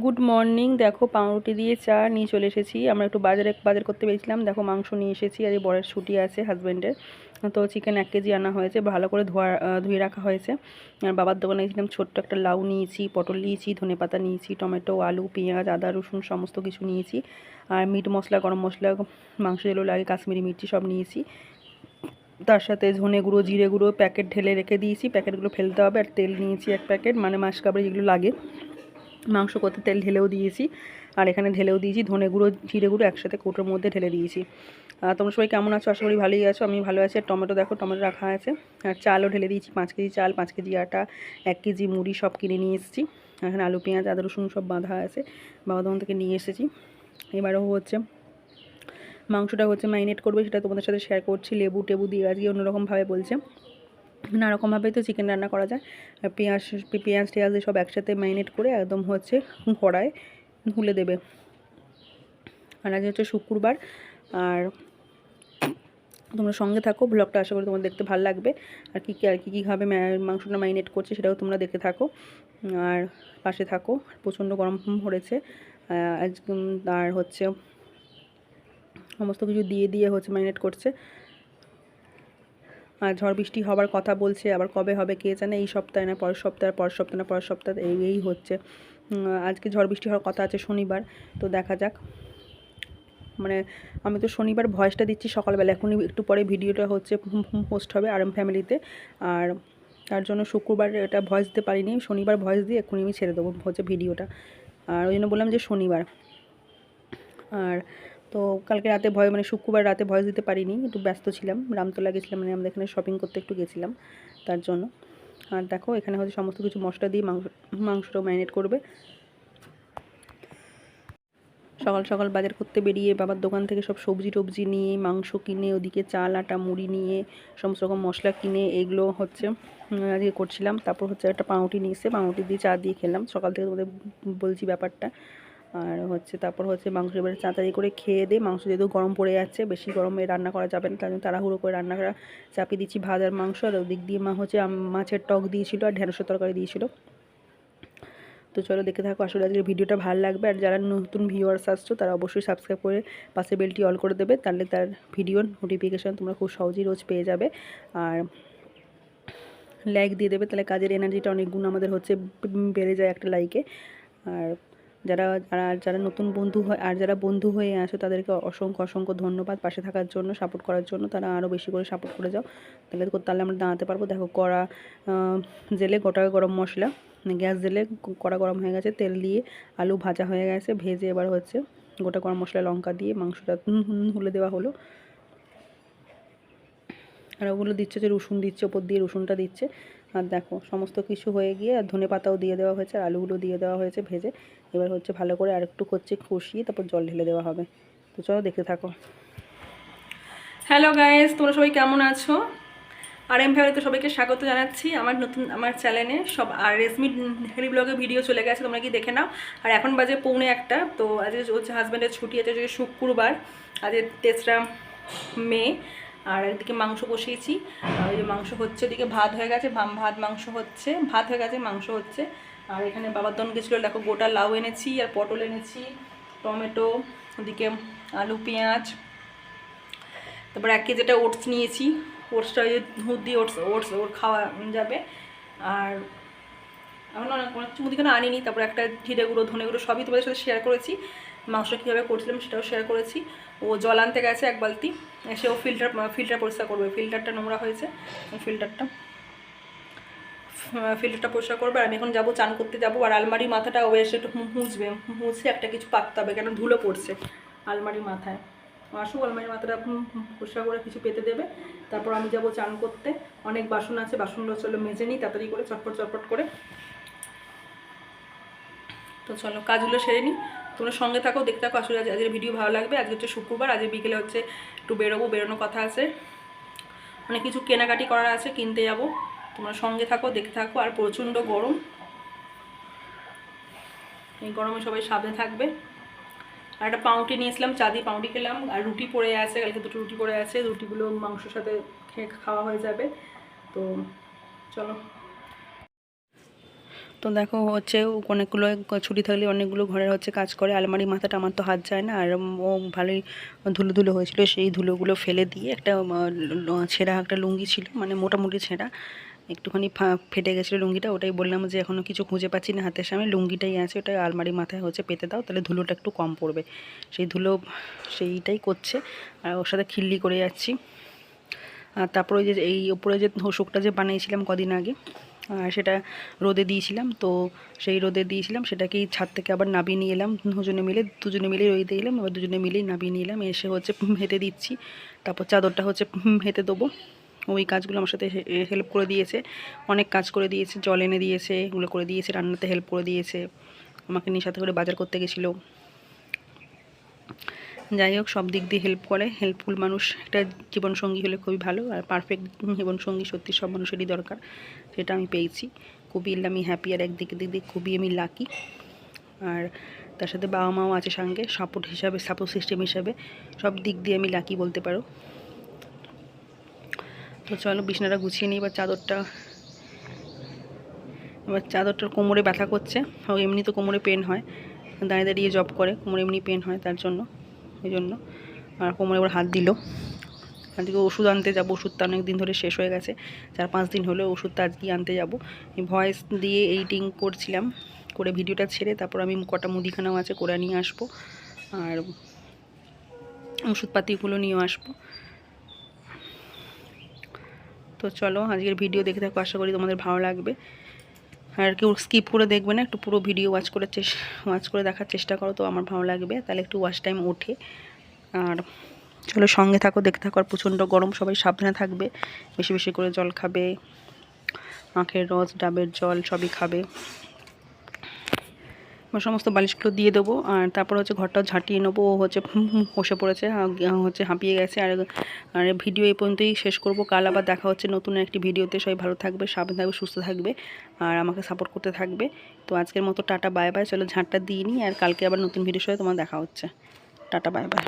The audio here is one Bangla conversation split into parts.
Good morning. দেখো পাউরুটি দিয়ে চা নিয়ে চলে এসেছি। আমরা একটু বাজার করতে পেরেছিলাম। দেখো মাংস নিয়ে এসেছি, আর এই বরের ছুটি আছে হাজব্যান্ডের, তো চিকেন 1 কেজি আনা হয়েছে, ভালো করে ধুয়ে রাখা হয়েছে। আর বাবার দোকানে গেছিলাম, ছোট্ট একটা লাউ নিয়েছি, পটল নিয়েছি, ধনেপাতা নিয়েছি, টমেটো, আলু, পেঁয়াজ, আদা, রসুন সমস্ত কিছু নিয়েছি। আর মিট মশলা, গরম মশলা, মাংস যেগুলো লাগে, কাশ্মীরি মির্চি সব নিয়েছি। তার সাথে ধনে গুঁড়ো, জিরে গুঁড়ো প্যাকেট ঢেলে রেখে দিয়েছি, প্যাকেটগুলো ফেলতে হবে। আর তেল নিয়েছি 1 প্যাকেট, মানে মাসকাবারি যেগুলো লাগে মাংস করতে, তেল ঢেলেও দিয়েছি। আর এখানে ঢেলেও দিয়েছি ধনে গুঁড়ো, জিরে গুঁড়ো একসাথে কৌটোর মধ্যে ঢেলে দিয়েছি। তোমরা সবাই কেমন আছো? আশা করি ভালোই আছো, আমি ভালো আছি। আর টমেটো দেখো, টমেটো রাখা আছে। আর চালও ঢেলে দিয়েছি, 5 কেজি চাল, 5 কেজি আটা, 1 কেজি মুড়ি সব কিনে নিয়ে এসেছি। এখানে আলু, পেঁয়াজ, আদা, রসুন সব বাঁধা আছে, বাবা দোকান থেকে নিয়ে এসেছি। এবারও হচ্ছে মাংসটা ম্যারিনেট করবে, সেটা তোমাদের সাথে শেয়ার করছি। লেবু টেবু দিয়ে আজকে অন্যরকমভাবে বলছে, নানারকমভাবেই তো চিকেন রান্না করা যায়। আর পেঁয়াজ টেয়াজ সব একসাথে ম্যারিনেট করে একদম কড়ায় ঢুলে দেবে। আর আজ হচ্ছে শুক্রবার। আর তোমরা সঙ্গে থাকো, ব্লগটা আশা করি তোমার দেখতে ভালো লাগবে। আর কীভাবে মাংসটা ম্যারিনেট করছে সেটাও তোমরা দেখতে থাকো, আর পাশে থাকো। প্রচণ্ড গরম পড়েছে আজ। আর সমস্ত কিছু দিয়ে ম্যারিনেট করছে। আর ঝড় বৃষ্টি হবার কথা বলছে, আবার কবে হবে কে জানে, এই সপ্তাহে না পরের সপ্তাহে, পরের সপ্তাহে না পরের সপ্তাহে, এই হচ্ছে। আজকে ঝড় বৃষ্টি হওয়ার কথা আছে শনিবার, তো দেখা যাক। মানে আমি তো শনিবার ভয়েসটা দিচ্ছি সকালবেলা, এখনই একটু পরে ভিডিওটা পোস্ট হবে আরএম ফ্যামিলিতে। আর তার জন্য শুক্রবার এটা ভয়েস দিতে পারিনি, শনিবার ভয়েস দিয়ে এক্ষুনি আমি ছেড়ে দেবো ভিডিওটা। আর ওই জন্য বললাম যে শনিবার। আর তো কালকে রাতে শুক্রবার রাতে ভয়েস দিতে পারিনি, একটু ব্যস্ত ছিলাম, রামতলা গেছিলাম, মানে আমাদের এখানে শপিং করতে একটু গেছিলাম, তার জন্য। আর দেখো এখানে সমস্ত কিছু মশলা দিয়ে মাংসটাও ম্যারিনেট করবে। সকাল সকাল বাজার করতে বেরিয়ে বাবার দোকান থেকে সব সবজি টবজি নিয়ে, মাংস কিনে, ওদিকে চাল আটা মুড়ি নিয়ে, সমস্ত রকম মশলা কিনে এগুলো আজকে করছিলাম। তারপর একটা পাউরুটি নিয়ে এসে পাউরুটি দিয়ে চা দিয়ে খেলাম। সকাল থেকে তোমাদের বলছি ব্যাপারটা। আর তারপর মাংস এবারে তাড়াতাড়ি করে খেয়ে দিয়ে, মাংস যেহেতু গরম পড়ে যাচ্ছে, বেশি গরমে রান্না করা যাবে না, তার জন্য তাড়াহুড়ো করে রান্না করা চাপিয়ে দিচ্ছি ভাত আর মাংস। আর ওদিক দিয়ে মা মাছের টক দিয়েছিল আর ঢেঁড়সের তরকারি দিয়েছিল। তো চলো দেখে থাকো, আসলে আজকের ভিডিওটা ভালো লাগবে। আর যারা নতুন ভিউয়ার্স আসছো তারা অবশ্যই সাবস্ক্রাইব করে পাশে বেলটি অল করে দেবে, তাহলে তার ভিডিওর নোটিফিকেশান তোমরা খুব সহজেই রোজ পেয়ে যাবে। আর লাইক দিয়ে দেবে, তাহলে কাজের এনার্জিটা অনেক গুণ আমাদের বেড়ে যায় একটা লাইকে। আর যারা নতুন বন্ধু হয়, আর যারা বন্ধু হয়ে আসো তাদেরকে অসংখ্য ধন্যবাদ পাশে থাকার জন্য, সাপোর্ট করার জন্য। তারা আরও বেশি করে সাপোর্ট করে যাও, তাহলে আমরা দাঁড়াতে পারবো। দেখো কড়া জেলে গোটা গরম মশলা, গ্যাস জেলে কড়া গরম হয়ে গেছে, তেল দিয়ে আলু ভাজা হয়ে গেছে, ভেজে এবার গোটা গরম মশলা লঙ্কা দিয়ে মাংসটা হুলে দেওয়া হলো। আর ওগুলো দিচ্ছে রসুন দিচ্ছে, ওপর দিয়ে রসুনটা দিচ্ছে। আর দেখো সমস্ত কিছু হয়ে গিয়ে আর ধনে পাতাও দিয়ে দেওয়া হয়েছে, আর আলুগুলো দিয়ে দেওয়া হয়েছে ভেজে। এবার ভালো করে আরেকটু কষিয়ে তারপর জল ঢেলে দেওয়া হবে। তো চলো দেখতে থাকো। হ্যালো গাইস, তোমরা সবাই কেমন আছো? আরএম ফ্যামিলিতে সবাইকে স্বাগত জানাচ্ছি আমার চ্যানেলে। আর রেশমি হেরি ব্লগে ভিডিও চলে গেছে, তোমরা কি দেখে নাও। আর এখন বাজে 1:45, তো আজকে হাজব্যান্ডের ছুটি আছে, শুক্রবার, আজকে 3রা মে। আর একদিকে মাংস বসিয়েছি, আর ওই যে মাংস হচ্ছে, ওদিকে ভাত হয়ে গেছে, ভাত হয়ে গেছে, মাংস হচ্ছে। আর এখানে বাবার দোকান গেছিলো, দেখো গোটা লাউ এনেছি, আর পটল এনেছি, টমেটো, ওদিকে আলু পেঁয়াজ, তারপর 1 কেজিটা ওটস নিয়েছি। ওটসটা ওই যে দুধ দিয়ে ওর খাওয়া যাবে। আর এখন অনেক মুদিখানা আনিনি। তারপর একটা জিরে গুঁড়ো, ধনে গুঁড়ো সবই তোমাদের সাথে শেয়ার করেছি। মাংসটা কীভাবে করছিলাম সেটাও শেয়ার করেছি। ও জল আনতে গেছে 1 বালতি, এসে ও ফিল্টার পরিষ্কার করবে। ফিল্টারটা নোংরা হয়েছে, ফিল্টারটা পরিষ্কার করবে। আর আমি এখন যাবো, চান করতে যাবো। আর আলমারির মাথাটা ও এসে একটু মুছে একটা কিছু পাততে হবে, কেন ধুলো পড়ছে আলমারির মাথায়। আসুক, আলমারির মাথাটা পরিষ্কার করে কিছু পেতে দেবে। তারপর আমি যাবো চান করতে। অনেক বাসন আছে, বাসনগুলো চলো মেজে নিই তাড়াতাড়ি করে, চটপট করে। তো চলো কাজগুলো সেরে নিই, তোমরা সঙ্গে থাকো, দেখতে থাকো। আসলে আজকের ভিডিও ভালো লাগবে। আজকে হচ্ছে শুক্রবার, আজকে বিকেলে একটু বেরোনোর কথা আছে, অনেক কিছু কেনাকাটি করার আছে, কিনতে যাবো। তোমরা সঙ্গে থাকো, দেখতে থাকো। আর প্রচণ্ড গরম, এই গরমে সবাই সাবধানে থাকবে। আর একটা পাউরুটি নিয়েছিলাম, চা দিয়ে পাউরুটি খেলাম। আর রুটি পড়ে আছে, কালকে 2টো রুটি পড়ে আছে, রুটিগুলো মাংসের সাথে খাওয়া হয়ে যাবে। তো চলো। তো দেখো হচ্ছে অনেকগুলো ছুটি থাকলে অনেকগুলো ঘরের হচ্ছে কাজ করে। আলমারি মাথাটা আমার তো হাত যায় না, আর ও ভালোই ধুলো ধুলো হয়েছিল, সেই ধুলোগুলো ফেলে দিয়ে একটা ছেঁড়া একটা লুঙ্গি ছিল, মানে মোটামুটি ছেঁড়া, একটুখানি ফেটে গেছিলো লুঙ্গিটা। ওটাই বললাম যে এখনও কিছু খুঁজে পাচ্ছি না হাতের সামনে, লুঙ্গিটাই আছে, ওটা আলমারি মাথায় হচ্ছে পেতে দাও, তাহলে ধুলোটা একটু কম পড়বে। সেই ধুলো সেইটাই করছে, আর ওর সাথে খিল্লি করে যাচ্ছি। আর তারপরে ওই যে এই ওপরে যে ধোসকটা যে বানিয়েছিলাম কদিন আগে, সেটা রোদে দিয়েছিলাম, তো সেই রোদে দিয়েছিলাম সেটাকেই ছাদ থেকে আবার নাবিয়ে নিয়ে এলাম, দুজনে মিলে রোদে এলাম, আবার দুজনে মিলেই নাবিয়ে নিয়ে এলাম, এসে হচ্ছে হেঁটে দিচ্ছি। তারপর চাদরটা হচ্ছে হেঁটে দেবো। ওই কাজগুলো আমার সাথে হেল্প করে দিয়েছে, অনেক কাজ করে দিয়েছে, জল এনে দিয়েছে, এগুলো করে দিয়েছে, রান্নাতে হেল্প করে দিয়েছে, আমাকে নিয়ে সাথে করে বাজার করতে গেছিলো। যাই হোক, সব দিক দিয়ে হেল্প করে, হেল্পফুল মানুষ একটা জীবনসঙ্গী হলে খুবই ভালো। আর পারফেক্ট জীবনসঙ্গী সত্যি সব মানুষেরই দরকার, সেটা আমি পেয়েছি। খুবই আমি হ্যাপি, আর একদিকে দিক দিয়ে খুবই আমি লাকি। আর তার সাথে বাবা মাও আছে সঙ্গে, সাপোর্ট সিস্টেম হিসাবে, সব দিক দিয়ে আমি লাকি বলতে পারো। তো চলো বিছানাটা গুছিয়ে নিই। এবার চাদরটার কোমরে ব্যথা করছে, এমনি তো কোমরে পেন হয়, দাঁড়িয়ে দাঁড়িয়ে জব করে, কোমরে এমনি পেন হয়, তার জন্য এই জন্য। আর কোমরে এবার হাত দিল। আজকে ওষুধ আনতে যাবো, ওষুধটা অনেক দিন ধরে শেষ হয়ে গেছে, 4-5 দিন হলো, ওষুধটা আজকে আনতে যাব। ভয়েস দিয়ে এডিটিং করছিলাম, করে ভিডিওটা ছেড়ে তারপর আমি কটা মুদিখানাও আছে করে নিয়ে আসবো, আর ওষুধপাতিগুলো নিয়েও আসবো। তো চলো আজকের ভিডিও দেখে থাকো, আশা করি তোমাদের ভালো লাগবে। আর কেউ স্কিপ করে দেখবে না, একটু পুরো ভিডিও ওয়াচ করে দেখার চেষ্টা করো, তো আমার ভালো লাগবে, তাহলে একটু ওয়াচ টাইম ওঠে। আর চলো সঙ্গে থাকো, দেখতে থাকো। আর প্রচণ্ড গরম, সবাই সাবধানে থাকবে, বেশি বেশি করে জল খাবে, আখের রস, ডাবের জল সবই খাবে। সমস্ত বালিশগুলো দিয়ে দেবো, আর তারপর হচ্ছে ঘরটাও ঝাঁটিয়ে নেবো। ও হচ্ছে বসে পড়েছে, হচ্ছে হাঁপিয়ে গেছে। আর ভিডিও এই পর্যন্তই শেষ করব। কাল আবার দেখা হচ্ছে নতুন একটি ভিডিওতে। সবাই ভালো থাকবে, সাবধানে থাকবে, সুস্থ থাকবে, আর আমাকে সাপোর্ট করতে থাকবে। তো আজকের মতো টাটা বাই বাই। চলো ঝাঁটটা দিয়ে নিই, আর কালকে আবার নতুন ভিডিওর সাথে তোমার দেখা হচ্ছে। Tata bye bye.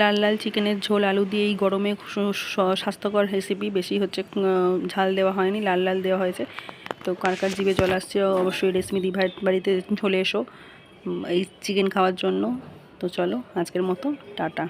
লাল লাল চিকেনের ঝোল আলু দিয়ে এই গরমে স্বাস্থ্যকর রেসিপি। বেশি হচ্ছে ঝাল দেওয়া হয়নি, লাল লাল দেওয়া হয়েছে। তো কার কার জিভে জল আসছে অবশ্যই রেসিপি দিভাই বাড়িতে চলে এসো এই চিকেন খাওয়ার জন্য। তো চলো আজকের মতো টাটা।